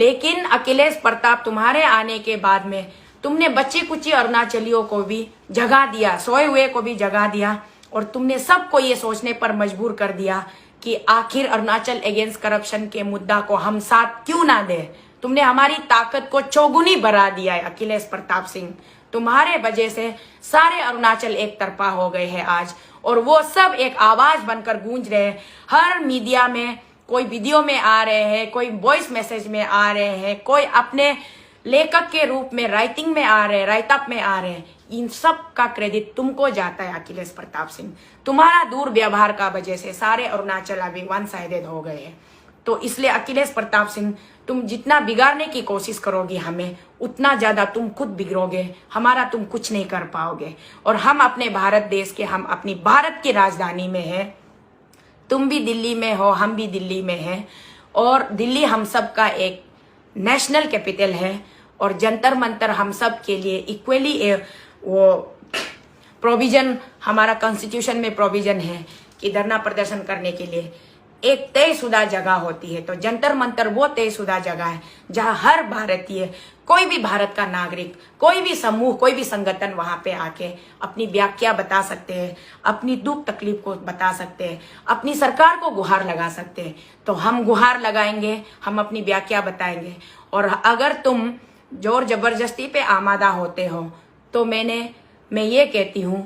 लेकिन अखिलेश प्रताप तुम्हारे आने के बाद में तुमने बच्ची कुची अरुणाचलियों को भी जगा दिया, सोए हुए को भी जगा दिया, और तुमने सबको ये सोचने पर मजबूर कर दिया कि आखिर अरुणाचल अगेंस्ट करप्शन के मुद्दा को हम साथ क्यों ना दे। तुमने हमारी ताकत को चौगुनी बढ़ा दिया है अखिलेश प्रताप सिंह। तुम्हारे वजह से सारे अरुणाचल एक तरफा हो गए हैं आज, और वो सब एक आवाज बनकर गूंज रहे हैं। हर मीडिया में कोई वीडियो में आ रहे हैं, कोई वॉइस मैसेज में आ रहे हैं, कोई अपने लेखक के रूप में राइटिंग में आ रहे हैं, राइटअप में आ रहे हैं। इन सब का क्रेडिट तुमको जाता है अखिलेश प्रताप सिंह। तुम्हारा दूर व्यवहार का वजह से सारे अरुणाचल अभी वन साइडेड हो गए हैं। तो इसलिए अखिलेश प्रताप सिंह, तुम जितना बिगाड़ने की कोशिश करोगे हमें, उतना ज्यादा तुम खुद बिगड़ोगे, हमारा तुम कुछ नहीं कर पाओगे। और हम अपने भारत देश के, हम अपनी भारत की राजधानी में है। तुम भी दिल्ली में हो, हम भी दिल्ली में हैं, और दिल्ली हम सब का एक नेशनल कैपिटल है, और जंतर मंतर हम सब के लिए इक्वली वो प्रोविजन, हमारा कॉन्स्टिट्यूशन में प्रोविजन है कि धरना प्रदर्शन करने के लिए एक तयशुदा जगह होती है। तो जंतर मंतर वो तयशुदा जगह है जहां हर भारतीय, कोई भी भारत का नागरिक, कोई भी समूह, कोई भी संगठन वहां पे आके अपनी व्याख्या बता सकते हैं, अपनी दुख तकलीफ को बता सकते हैं, अपनी सरकार को गुहार लगा सकते हैं। तो हम गुहार लगाएंगे, हम अपनी व्याख्या बताएंगे। और अगर तुम जोर जबरदस्ती पे आमादा होते हो तो मैं ये कहती हूँ,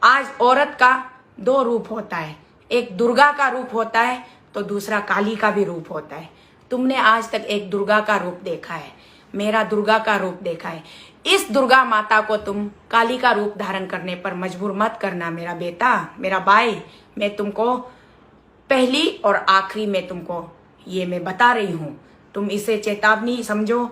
आज औरत का दो रूप होता है, एक दुर्गा का रूप होता है तो दूसरा काली का भी रूप होता है। तुमने आज तक एक दुर्गा का रूप देखा है, मेरा दुर्गा का रूप देखा है। इस दुर्गा माता को तुम काली का रूप धारण करने पर मजबूर मत करना मेरा बेटा, मेरा भाई। मैं तुमको पहली और आखिरी में तुमको ये मैं बता रही हूँ, तुम इसे चेतावनी समझो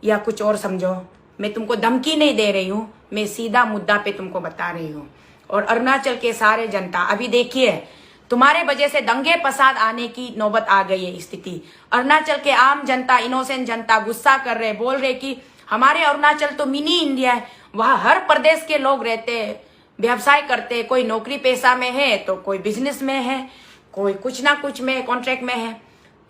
या कुछ और समझो। मैं तुमको धमकी नहीं दे रही हूँ, मैं सीधा मुद्दा पे तुमको बता रही हूँ। और अरुणाचल के सारे जनता, अभी देखिए तुम्हारे वजह से दंगे फसाद आने की नौबत आ गई है स्थिति। अरुणाचल के आम जनता, इनोसेंट जनता गुस्सा कर रहे, बोल रहे कि हमारे अरुणाचल तो मिनी इंडिया है, वहां हर प्रदेश के लोग रहते हैं, व्यवसाय करते, कोई नौकरी पेशा में है तो कोई बिजनेस में है, कोई कुछ ना कुछ में कॉन्ट्रैक्ट में है।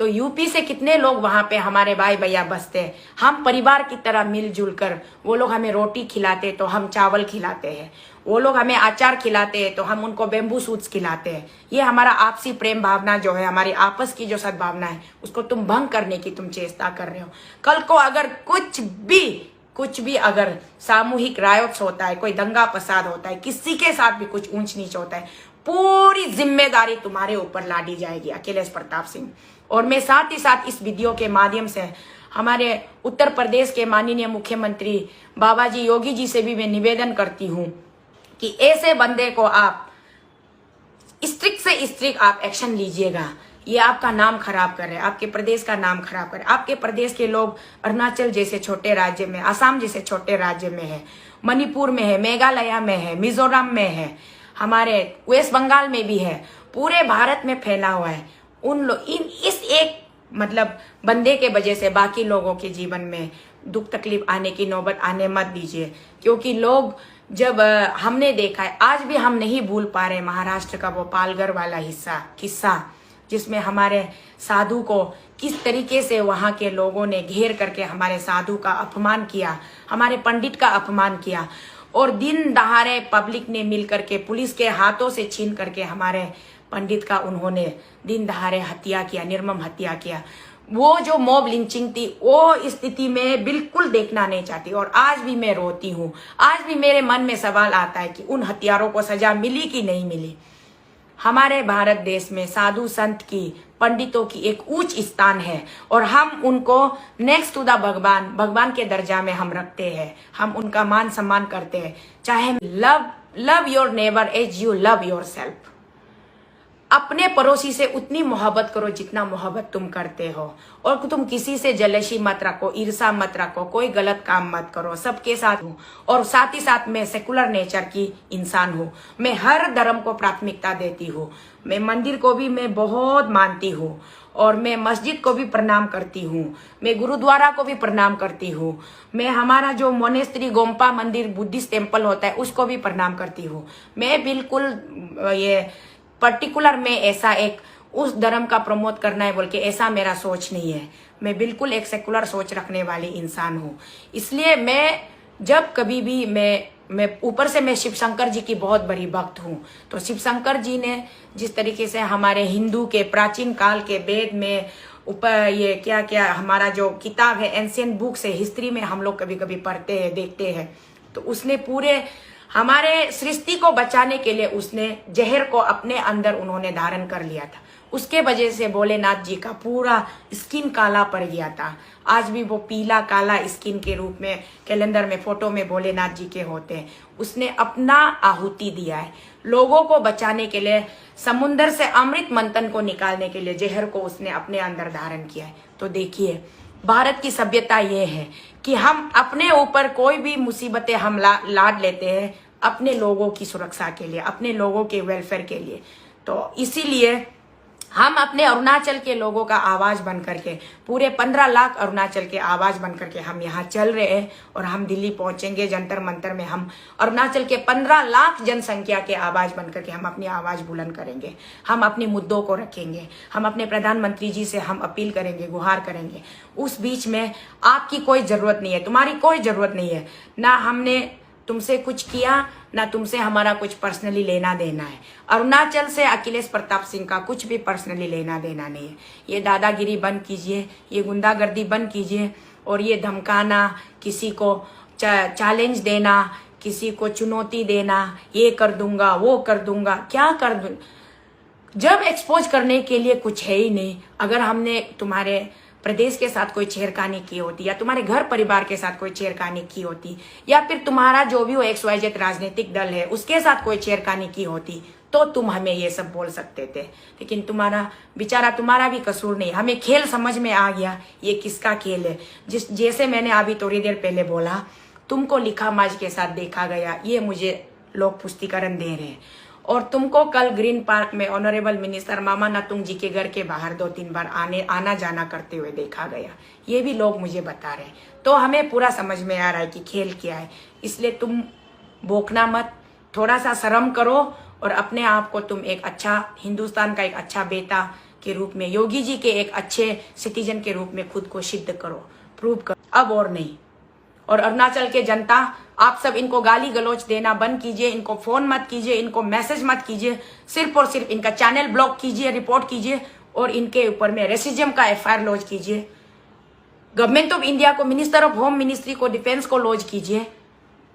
तो यूपी से कितने लोग वहां पे हमारे भाई भैया बसते हैं। हम परिवार की तरह मिलजुल कर, वो लोग हमें रोटी खिलाते तो हम चावल खिलाते हैं, वो लोग हमें अचार खिलाते हैं तो हम उनको बेम्बू सूट्स खिलाते हैं। ये हमारा आपसी प्रेम भावना जो है, हमारी आपस की जो सद्भावना है, उसको तुम भंग करने की तुम चेष्टा कर रहे हो। कल को अगर कुछ भी अगर सामूहिक रायोट्स होता है, कोई दंगा फसाद होता है, किसी के साथ भी कुछ ऊंच नीच होता है, पूरी जिम्मेदारी तुम्हारे ऊपर लादी जाएगी अखिलेश प्रताप सिंह। और मैं साथ ही साथ इस वीडियो के माध्यम से हमारे उत्तर प्रदेश के माननीय मुख्यमंत्री बाबा जी योगी जी से भी मैं निवेदन करती हूँ कि ऐसे बंदे को आप स्ट्रिक्ट से स्ट्रिक्ट आप एक्शन लीजिएगा। ये आपका नाम खराब कर रहे हैं, आपके प्रदेश का नाम खराब कर रहे हैं। आपके प्रदेश के लोग अरुणाचल जैसे छोटे राज्य में, असम जैसे छोटे राज्य में है, मणिपुर में है, मेघालय में है, मिजोरम में है, हमारे वेस्ट बंगाल में भी है, पूरे भारत में फैला हुआ है। इस एक मतलब बंदे के वजह से बाकी लोगों के जीवन में दुख तकलीफ आने की नौबत आने मत दीजिए। क्योंकि लोग जब हमने देखा है, आज भी हम नहीं भूल पा रहे महाराष्ट्र का वो पालघर वाला किस्सा जिसमें हमारे साधु को किस तरीके से वहां के लोगों ने घेर करके हमारे साधु का अपमान किया, हमारे पंडित का अपमान किया, और दिन दहाड़े पब्लिक ने मिल करके पुलिस के हाथों से छीन करके हमारे पंडित का उन्होंने दिन दहाड़े हत्या किया, निर्मम हत्या किया। वो जो मॉब लिंचिंग थी, वो स्थिति में बिल्कुल देखना नहीं चाहती। और आज भी मैं रोती हूँ, आज भी मेरे मन में सवाल आता है कि उन हत्यारों को सजा मिली कि नहीं मिली। हमारे भारत देश में साधु संत की, पंडितों की एक उच्च स्थान है, और हम उनको नेक्स्ट टू द भगवान के दर्जा में हम रखते हैं, हम उनका मान सम्मान करते हैं। चाहे love your neighbour as you love yourself. अपने पड़ोसी से उतनी मोहब्बत करो जितना मोहब्बत तुम करते हो, और तुम किसी से जलसी मत रखो, ईर्षा मत रखो, कोई गलत काम मत करो, सबके साथ हूँ। और साथ ही साथ मैं सेकुलर नेचर की इंसान हूँ, मैं हर धर्म को प्राथमिकता देती हूँ। मैं मंदिर को भी मैं बहुत मानती हूँ, और मैं मस्जिद को भी प्रणाम करती हूँ, मैं गुरुद्वारा को भी प्रणाम करती हूँ, मैं हमारा जो मोनेस्ट्री गोम्पा मंदिर बुद्धिस्ट टेम्पल होता है उसको भी प्रणाम करती हूँ। मैं बिल्कुल ये पर्टिकुलर में ऐसा एक उस धर्म का प्रमोट करना है बोल के ऐसा मेरा सोच नहीं है। मैं बिल्कुल एक सेकुलर सोच रखने वाली इंसान हूँ। इसलिए मैं जब कभी भी मैं ऊपर से मैं शिव शंकर जी की बहुत बड़ी भक्त हूँ। तो शिव शंकर जी ने जिस तरीके से हमारे हिंदू के प्राचीन काल के वेद में ऊपर ये क्या क्या हमारा जो किताब है एंशियंट बुक्स है, हिस्ट्री में हम लोग कभी कभी पढ़ते हैं देखते हैं, तो उसने पूरे हमारे सृष्टि को बचाने के लिए उसने जहर को अपने अंदर उन्होंने धारण कर लिया था। उसके वजह से भोलेनाथ जी का पूरा स्किन काला पड़ गया था। आज भी वो पीला काला स्किन के रूप में कैलेंडर में फोटो में भोलेनाथ जी के होते हैं। उसने अपना आहुति दिया है लोगों को बचाने के लिए, समुन्द्र से अमृत मंथन को निकालने के लिए जहर को उसने अपने अंदर धारण किया है। तो देखिए भारत की सभ्यता ये है कि हम अपने ऊपर कोई भी मुसीबतें हम लाद लेते हैं अपने लोगों की सुरक्षा के लिए, अपने लोगों के वेलफेयर के लिए। तो इसीलिए हम अपने अरुणाचल के लोगों का आवाज बन करके, पूरे 15 लाख अरुणाचल के आवाज बन करके हम यहाँ चल रहे हैं और हम दिल्ली पहुंचेंगे। जंतर मंतर में हम अरुणाचल के 15 लाख जनसंख्या के आवाज बन करके हम अपनी आवाज बुलंद करेंगे। हम अपने मुद्दों को रखेंगे, हम अपने प्रधानमंत्री जी से हम अपील करेंगे, गुहार करेंगे। उस बीच में आपकी कोई जरूरत नहीं है, तुम्हारी कोई जरूरत नहीं है, ना हमने तुमसे कुछ किया ना तुमसे हमारा कुछ पर्सनली लेना देना है। अरुणाचल से अखिलेश प्रताप सिंह का कुछ भी पर्सनली लेना देना नहीं है। ये दादागिरी बंद कीजिए, ये गुंडागर्दी बंद कीजिए और ये धमकाना, किसी को चैलेंज देना, किसी को चुनौती देना, ये कर दूंगा वो कर दूंगा, क्या कर दूं, जब एक्सपोज करने के लिए कुछ है ही नहीं। अगर हमने तुम्हारे प्रदेश के साथ कोई छेड़खानी की होती या तुम्हारे घर परिवार के साथ कोई छेड़खानी की होती या फिर तुम्हारा जो भी वो XYZ राजनीतिक दल है उसके साथ कोई छेड़खानी की होती तो तुम हमें ये सब बोल सकते थे। लेकिन तुम्हारा भी कसूर नहीं। हमें खेल समझ में आ गया ये किसका खेल है। जैसे मैंने अभी थोड़ी देर पहले बोला, तुमको लिखा माज के साथ देखा गया, ये मुझे लोग पुष्टिकरण दे रहे हैं। और तुमको कल ग्रीन पार्क में ऑनरेबल मिनिस्टर मामा नातुंग जी के घर के बाहर 2-3 बार आना जाना करते हुए देखा गया, ये भी लोग मुझे बता रहे हैं। तो हमें पूरा समझ में आ रहा है कि खेल क्या है। इसलिए तुम भोंकना मत, थोड़ा सा शर्म करो और अपने आप को तुम एक अच्छा हिंदुस्तान का एक अच्छा बेटा के रूप में, योगी जी के एक अच्छे सिटीजन के रूप में खुद को सिद्ध करो, प्रूव करो, अब और नहीं। और अरुणाचल के जनता, आप सब इनको गाली गलौज देना बंद कीजिए, इनको फोन मत कीजिए, इनको मैसेज मत कीजिए, सिर्फ और सिर्फ इनका चैनल ब्लॉक कीजिए, रिपोर्ट कीजिए और इनके ऊपर में रेसिज्म का FIR लॉन्च कीजिए। गवर्नमेंट ऑफ इंडिया को, मिनिस्टर ऑफ होम मिनिस्ट्री को, डिफेंस को लॉन्च कीजिए,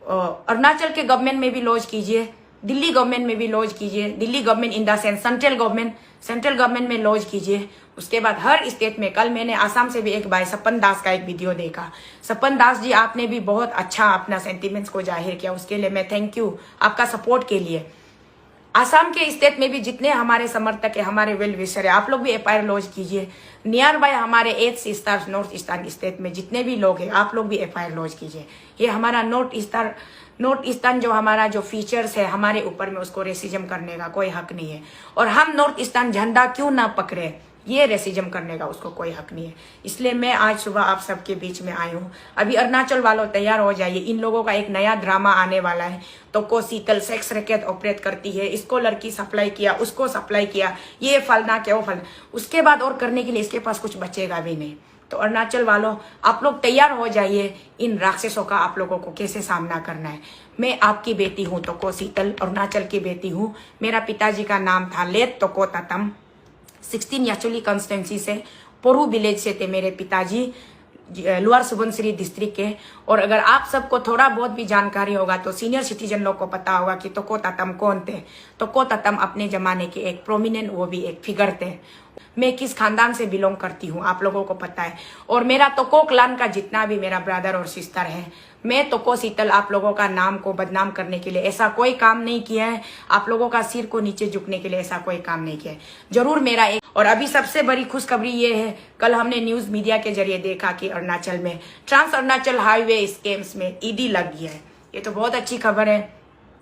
अरुणाचल के गवर्नमेंट में भी लॉन्च कीजिए, दिल्ली गवर्नमेंट में भी लॉन्च कीजिए, Delhi government in the sense central government में लॉन्च कीजिए। उसके बाद हर स्टेट में, कल मैंने आसाम से भी एक भाई सपन दास का एक वीडियो देखा। सपन दास जी, आपने भी बहुत अच्छा अपना सेंटिमेंट्स को जाहिर किया, उसके लिए मैं थैंक यू आपका सपोर्ट के लिए। आसाम के स्टेट में भी जितने हमारे समर्थक है, हमारे वेल विशर है, आप लोग भी FIR लॉन्च कीजिए। नियर बाय हमारे 8 स्टार नॉर्थ ईस्टर्न स्टेट में जितने भी लोग हैं, आप लोग भी FIR लॉन्च कीजिए। ये हमारा नॉर्थ ईस्टर्न जो हमारा जो फीचर्स है हमारे ऊपर में, उसको रेसिज्म करने का कोई हक नहीं है। और हम नॉर्थ ईस्टर्न झंडा क्यों ना पकड़े, ये रेसिज्म करने का उसको कोई हक नहीं है। इसलिए मैं आज सुबह आप सबके बीच में आई हूँ। अभी अरुणाचल वालों तैयार हो जाइए, इन लोगों का एक नया ड्रामा आने वाला है। तो को शीतल सेक्स रैकेट ऑपरेट करती है, इसको लड़की सप्लाई किया, उसको सप्लाई किया, ये फलना क्या वो फलना, उसके बाद और करने के लिए इसके पास कुछ बचेगा भी नहीं। तो अरुणाचल वालों, आप लोग तैयार हो जाइए, इन राक्षसों का आप लोगों को कैसे सामना करना है। मैं आपकी बेटी हूँ तो को शीतल, अरुणाचल की बेटी हूँ। मेरा पिताजी का नाम था लेत तो को ततम। 16 याचुली कॉन्स्टिट्यूंसी से, पोरू विलेज से थे मेरे पिताजी, लोअर सुबनसिरी डिस्ट्रिक्ट के। और अगर आप सबको थोड़ा बहुत भी जानकारी होगा तो सीनियर सिटीजन लोग को पता होगा कि तोको तातम कौन थे। तोको तातम अपने जमाने के एक प्रोमिनेंट, वो भी एक फिगर थे। मैं किस खानदान से बिलोंग करती हूँ आप लोगों को पता है। और मेरा तोको क्लान का जितना भी मेरा ब्रदर और सिस्टर है, मैं तोको शीतल आप लोगों का नाम को बदनाम करने के लिए ऐसा कोई काम नहीं किया है, आप लोगों का सिर को नीचे झुकने के लिए ऐसा कोई काम नहीं किया है। जरूर मेरा एक, और अभी सबसे बड़ी खुशखबरी ये है, कल हमने न्यूज मीडिया के जरिए देखा कि अरुणाचल में ट्रांस अरुणाचल हाईवे स्कैम्स में ED लग गया है। ये तो बहुत अच्छी खबर है।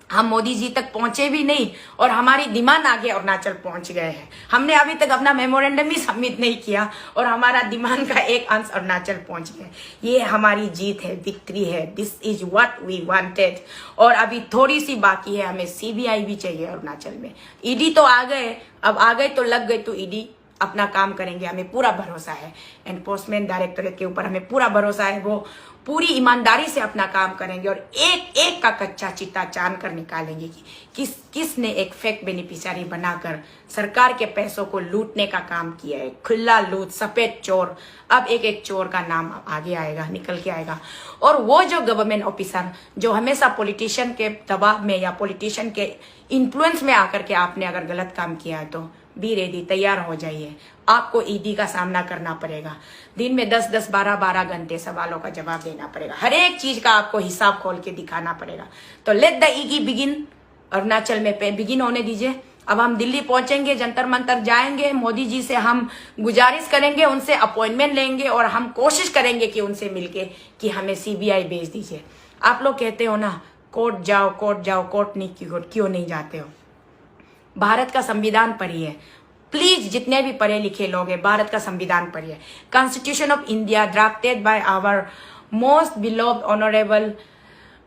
हम मोदी जी तक पहुंचे भी नहीं और हमारी डिमांड आगे अरुणाचल पहुंच गए हैं। हमने अभी तक अपना मेमोरेंडम ही सबमिट नहीं किया और हमारा डिमांड का एक अंश अरुणाचल पहुंच गया। ये हमारी जीत है, विक्ट्री है। This is what we wanted. और अभी थोड़ी सी बाकी है, हमें CBI भी चाहिए अरुणाचल में। ED तो आ गए, अब आ गए तो लग गए तो ED अपना काम करेंगे, हमें पूरा भरोसा है। एनफोर्समेंट डायरेक्टोरेट के ऊपर हमें पूरा भरोसा है, वो पूरी ईमानदारी से अपना काम करेंगे और एक एक का कच्चा चिट्टा चान कर निकालेंगे कि किसने एक फेक बेनिफिशियरी बनाकर सरकार के पैसों को लूटने का काम किया है। खुला लूट, सफेद चोर, अब एक एक चोर का नाम आगे आएगा, निकल के आएगा। और वो जो गवर्नमेंट ऑफिसर जो हमेशा पॉलिटिशियन के दबाव में या पॉलिटिशियन के इन्फ्लुएंस में आकर के आपने अगर गलत काम किया है तो बी रेडी, तैयार हो जाइए, आपको ईडी का सामना करना पड़ेगा। दिन में 10-10, 12-12 घंटे सवालों का जवाब देना पड़ेगा, हर एक चीज का आपको हिसाब खोल के दिखाना पड़ेगा। तो लेट द ईगी बिगिन, अरुणाचल में बिगिन होने दीजिए। अब हम दिल्ली पहुंचेंगे, जंतर मंतर जाएंगे, मोदी जी से हम गुजारिश करेंगे, उनसे अपॉइंटमेंट लेंगे और हम कोशिश करेंगे कि उनसे मिलके कि हमें सीबीआई भेज दीजिए। आप लोग कहते हो ना कोर्ट जाओ, कोर्ट जाओ, कोर्ट नहीं, क्यों नहीं जाते हो? भारत का संविधान पढ़िए प्लीज, जितने भी पढ़े लिखे लोग हैं भारत का संविधान पढ़िए। Constitution of India drafted by our most beloved honourable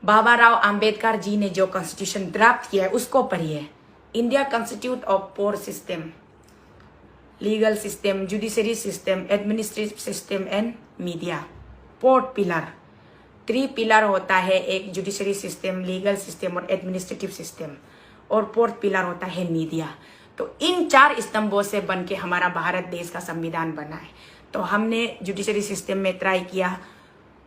Baba Rao Ambedkar ji ने जो कॉन्स्टिट्यूशन ड्राफ्ट किया है उसको पढ़िए। India constitute of 4 system, legal system, judiciary system, administrative system and media. 4 pillar, 3 pillar होता है, एक जुडिशरी सिस्टम, लीगल सिस्टम और एडमिनिस्ट्रेटिव सिस्टम, और 4th पिलर होता है मीडिया। तो इन 4 स्तंभों से बन के हमारा भारत देश का संविधान बना है। तो हमने जुडिशरी सिस्टम में ट्राई किया,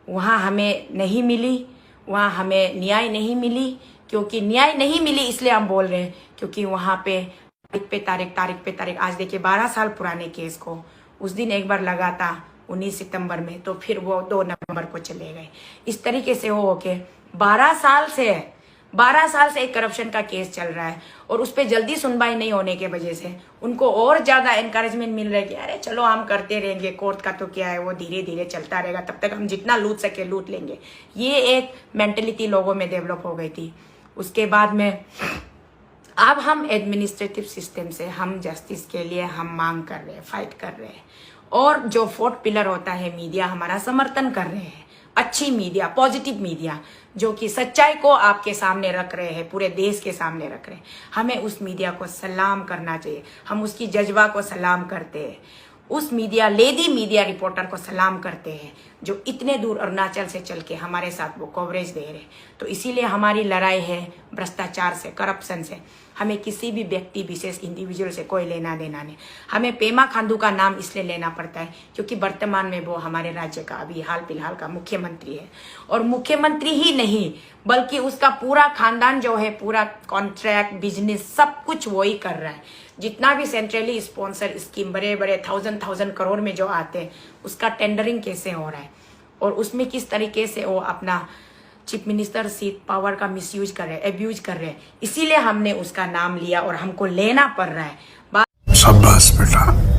वहाँ हमें नहीं मिली, वहाँ हमें न्याय नहीं मिली। क्योंकि न्याय नहीं मिली इसलिए हम बोल रहे हैं क्योंकि वहाँ पे तारीख पे तारीख, आज देखिए 12 साल पुराने केस को उस दिन एक बार लगा था 19 सितंबर में, तो फिर वो 2 नवंबर को चले गए। इस तरीके से हो के 12 साल से एक करप्शन का केस चल रहा है और उस पर जल्दी सुनवाई नहीं होने के वजह से उनको और ज्यादा एनकरेजमेंट मिल रहा है कि अरे चलो हम करते रहेंगे, कोर्ट का तो क्या है, वो धीरे धीरे चलता रहेगा, तब तक हम जितना लूट सके लूट लेंगे। ये एक मेंटेलिटी लोगों में डेवलप हो गई थी। उसके बाद में अब हम एडमिनिस्ट्रेटिव सिस्टम से हम जस्टिस के लिए हम मांग कर रहे हैं, फाइट कर रहे हैं। और जो 4th पिलर होता है मीडिया, हमारा समर्थन कर रहे हैं। अच्छी मीडिया, पॉजिटिव मीडिया जो कि सच्चाई को आपके सामने रख रहे हैं, पूरे देश के सामने रख रहे हैं, हमें उस मीडिया को सलाम करना चाहिए। हम उसकी जज्बा को सलाम करते हैं, उस मीडिया, लेडी मीडिया रिपोर्टर को सलाम करते हैं जो इतने दूर अरुणाचल से चल के हमारे साथ वो कवरेज दे रहे। तो इसीलिए हमारी लड़ाई है भ्रष्टाचार से, करप्शन से। हमें किसी भी व्यक्ति विशेष, इंडिविजुअल से कोई लेना देना नहीं। हमें पेमा खांडू का नाम इसलिए लेना पड़ता है क्योंकि वर्तमान में वो हमारे राज्य का अभी हाल फिलहाल का मुख्यमंत्री है। और मुख्यमंत्री ही नहीं बल्कि उसका पूरा खानदान जो है, पूरा कॉन्ट्रैक्ट, बिजनेस, सब कुछ वो ही कर रहा है। जितना भी सेंट्रली स्पॉन्सर स्कीम बड़े बड़े 1000 करोड़ में जो आते हैं उसका टेंडरिंग कैसे हो रहा है और उसमें किस तरीके से वो अपना चीफ मिनिस्टर सीट पावर का मिसयूज कर रहे हैं, एब्यूज कर रहे हैं। इसीलिए हमने उसका नाम लिया और हमको लेना पड़ रहा है। शाबाश बेटा।